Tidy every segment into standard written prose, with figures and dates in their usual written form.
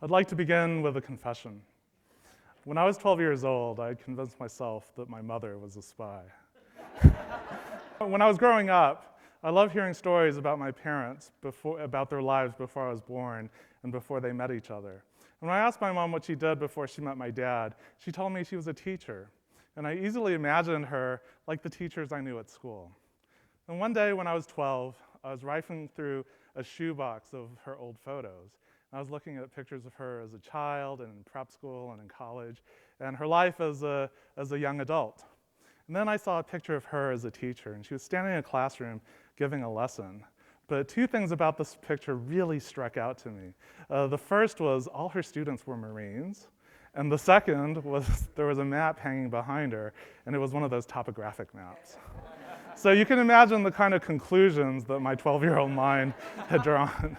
I'd like to begin with a confession. When I was 12 years old, I convinced myself that my mother was a spy. When I was growing up, I loved hearing stories about my parents, about their lives before I was born and before they met each other. And when I asked my mom what she did before she met my dad, she told me she was a teacher. And I easily imagined her like the teachers I knew at school. And one day when I was 12, I was rifling through a shoebox of her old photos. I was looking at pictures of her as a child and in prep school and in college, and her life as a young adult. And then I saw a picture of her as a teacher, and she was standing in a classroom giving a lesson. But two things about this picture really struck out to me. The first was all her students were Marines, and the second was there was a map hanging behind her, and it was one of those topographic maps. So you can imagine the kind of conclusions that my 12-year-old mind had drawn.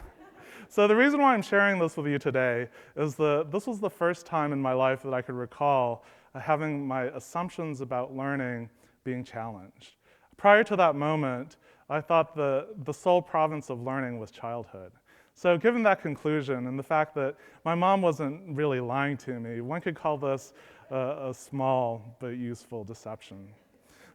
So the reason why I'm sharing this with you today is that this was the first time in my life that I could recall having my assumptions about learning being challenged. Prior to that moment, I thought the sole province of learning was childhood. So given that conclusion and the fact that my mom wasn't really lying to me, one could call this a small but useful deception.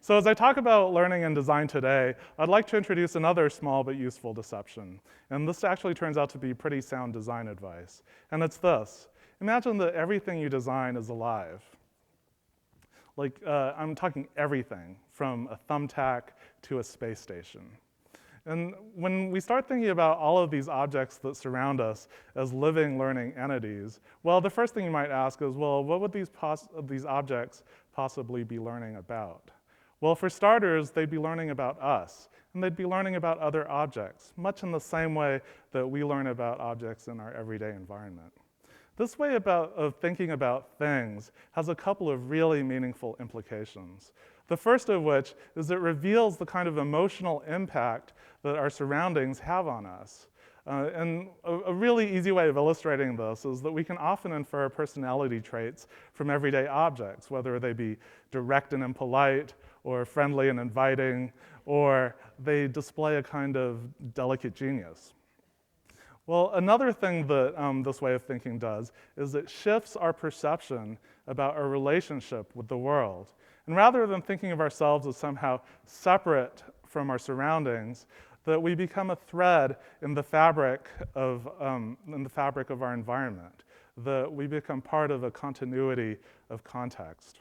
So as I talk about learning and design today, I'd like to introduce another small but useful deception. And this actually turns out to be pretty sound design advice. And it's this. Imagine that everything you design is alive. I'm talking everything, from a thumbtack to a space station. And when we start thinking about all of these objects that surround us as living, learning entities, well, the first thing you might ask is, well, what would these objects possibly be learning about? Well, for starters, they'd be learning about us, and they'd be learning about other objects, much in the same way that we learn about objects in our everyday environment. This way of thinking about things has a couple of really meaningful implications. The first of which is it reveals the kind of emotional impact that our surroundings have on us. And a really easy way of illustrating this is that we can often infer personality traits from everyday objects, whether they be direct and impolite, or friendly and inviting, or they display a kind of delicate genius. Well, another thing that this way of thinking does is it shifts our perception about our relationship with the world. And rather than thinking of ourselves as somehow separate from our surroundings, that we become a thread in the fabric of our environment, that we become part of a continuity of context.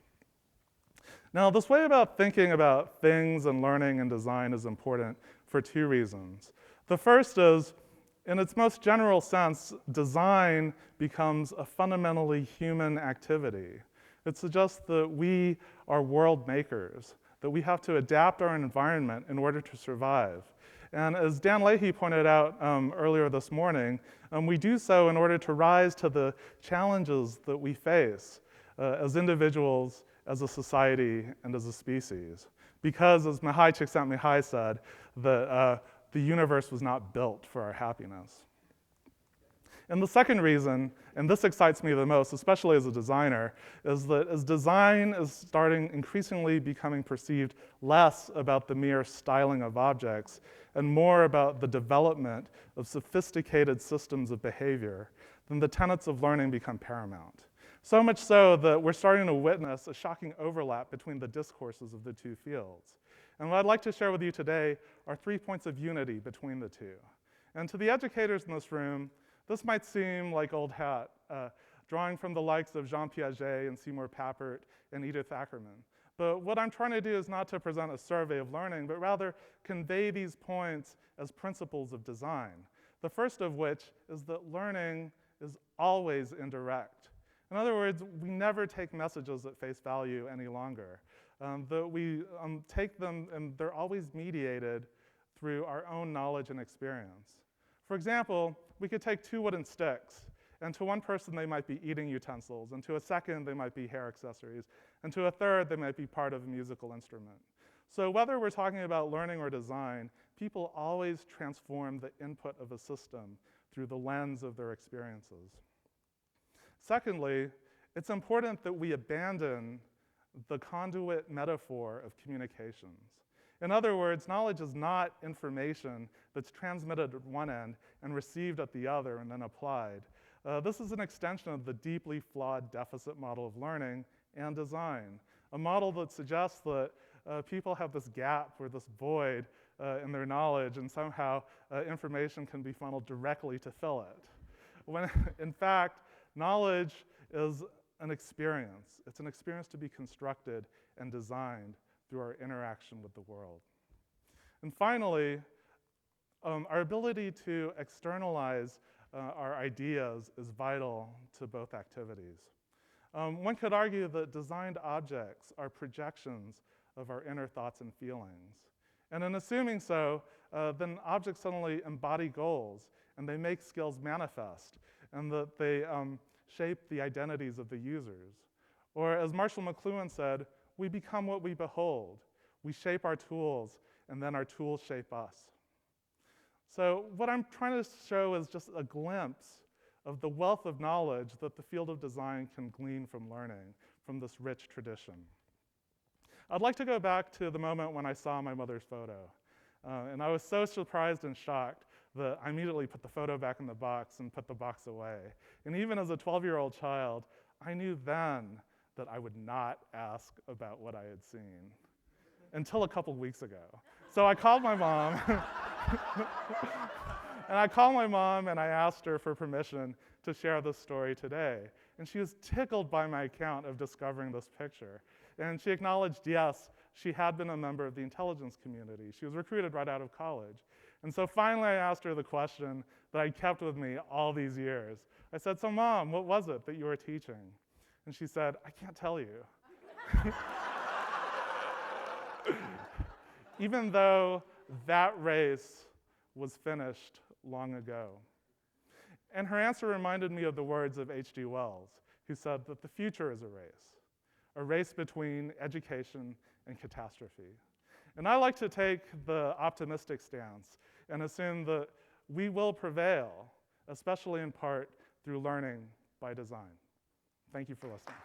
Now, this way about thinking about things and learning and design is important for two reasons. The first is, in its most general sense, design becomes a fundamentally human activity. It suggests that we are world makers, that we have to adapt our environment in order to survive. And as Dan Leahy pointed out earlier this morning, we do so in order to rise to the challenges that we face as individuals, as a society, and as a species. Because, as Mihai Csikszentmihalyi said, the universe was not built for our happiness. And the second reason, and this excites me the most, especially as a designer, is that as design is starting increasingly becoming perceived less about the mere styling of objects and more about the development of sophisticated systems of behavior, then the tenets of learning become paramount. So much so that we're starting to witness a shocking overlap between the discourses of the two fields. And what I'd like to share with you today are 3 points of unity between the two. And to the educators in this room, this might seem like old hat, drawing from the likes of Jean Piaget and Seymour Papert and Edith Ackerman. But what I'm trying to do is not to present a survey of learning, but rather convey these points as principles of design. The first of which is that learning is always indirect. In other words, we never take messages at face value any longer. That we take them and they're always mediated through our own knowledge and experience. For example, we could take two wooden sticks, and to one person they might be eating utensils, and to a second they might be hair accessories, and to a third they might be part of a musical instrument. So whether we're talking about learning or design, people always transform the input of a system through the lens of their experiences. Secondly, it's important that we abandon the conduit metaphor of communications. In other words, knowledge is not information that's transmitted at one end and received at the other and then applied. This is an extension of the deeply flawed deficit model of learning and design, a model that suggests that people have this gap or this void in their knowledge, and somehow information can be funneled directly to fill it. When in fact, knowledge is an experience. It's an experience to be constructed and designed through our interaction with the world. And finally, our ability to externalize our ideas is vital to both activities. One could argue that designed objects are projections of our inner thoughts and feelings. And in assuming so, then objects suddenly embody goals, and they make skills manifest, and that they shape the identities of the users. Or as Marshall McLuhan said, we become what we behold. We shape our tools, and then our tools shape us. So what I'm trying to show is just a glimpse of the wealth of knowledge that the field of design can glean from learning, from this rich tradition. I'd like to go back to the moment when I saw my mother's photo. And I was so surprised and shocked that I immediately put the photo back in the box and put the box away. And even as a 12-year-old child, I knew then that I would not ask about what I had seen until a couple weeks ago. So I called my mom. And I asked her for permission to share this story today. And she was tickled by my account of discovering this picture. And she acknowledged, yes, she had been a member of the intelligence community. She was recruited right out of college. And so finally I asked her the question that I kept with me all these years. I said, so Mom, what was it that you were teaching? And she said, I can't tell you. Even though that race was finished long ago. And her answer reminded me of the words of H.G. Wells, who said that the future is a race between education and catastrophe. And I like to take the optimistic stance and assume that we will prevail, especially in part through learning by design. Thank you for listening.